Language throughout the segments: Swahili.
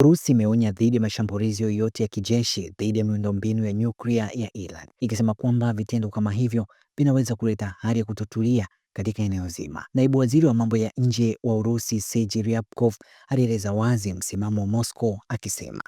Urusi imeonya dhidi ya mashambulizi yoyote ya kijeshi dhidi ya miundombinu ya nyuklia ya Iran, ikisema kwamba vitendo kama hivyo vinaweza kuleta hali ya kutotulia katika eneo zima. Naibu waziri wa mambo ya nje wa Urusi, Sergei Ryabkov, alieleza wazi msimamo wa Moscow akisema,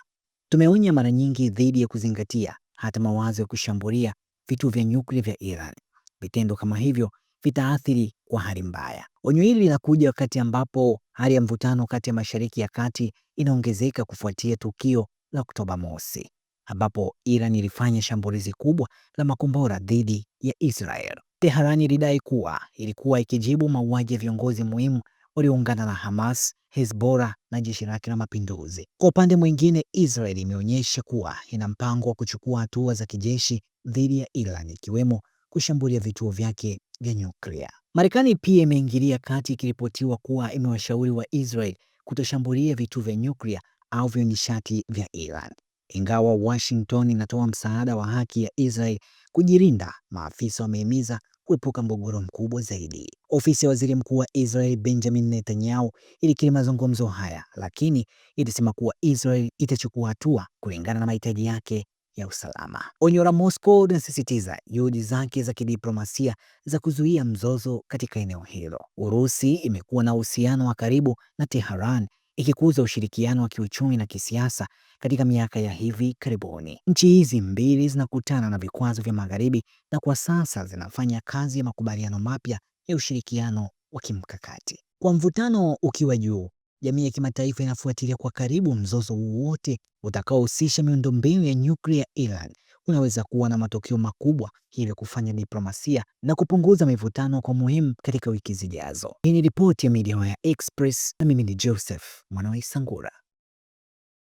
tumeonya mara nyingi dhidi ya kuzingatia hata mawazo ya kushambulia vituo vya nyuklia vya Iran. Vitendo kama hivyo vitaathiri kwa hali mbaya. Onyo hili linakuja wakati ambapo hali ya mvutano kati ya Mashariki ya Kati inaongezeka kufuatia tukio la Oktoba mosi, ambapo Iran ilifanya shambulizi kubwa la makombora dhidi ya Israel. Tehran ilidai kuwa ilikuwa ikijibu mauaji ya viongozi muhimu walioungana na Hamas, Hezbollah na jeshi lake la mapinduzi. Kwa upande mwingine, Israel imeonyesha kuwa ina mpango wa kuchukua hatua za kijeshi dhidi ya Iran, ikiwemo kushambulia vituo vyake vya nyuklia. Marekani pia imeingilia kati, ikiripotiwa kuwa imewashauri wa Israel kutoshambulia vituo vya nyuklia au vya nishati vya Iran. Ingawa Washington inatoa msaada wa haki ya Israel kujilinda, maafisa wamehimiza kuepuka mgogoro mkubwa zaidi. Ofisi ya waziri mkuu wa Israel Benjamin Netanyahu ilikiri mazungumzo haya, lakini ilisema kuwa Israel itachukua hatua kulingana na mahitaji yake ya usalama. Onyo la Moscow linasisitiza juhudi zake za kidiplomasia za kuzuia mzozo katika eneo hilo. Urusi imekuwa na uhusiano wa karibu na Tehran, ikikuza ushirikiano wa kiuchumi na kisiasa katika miaka ya hivi karibuni. Nchi hizi mbili zinakutana na vikwazo vya Magharibi na kwa sasa zinafanya kazi ya makubaliano mapya ya ushirikiano wa kimkakati. Kwa mvutano ukiwa juu, jamii ya kimataifa inafuatilia kwa karibu mzozo wowote utakaohusisha miundombinu ya nyuklia ya Iran. Unaweza kuwa na matokeo makubwa, hivyo kufanya diplomasia na kupunguza mivutano kwa muhimu katika wiki zijazo. Hii ni ripoti ya Media Express na mimi ni Joseph Mwanaisangura.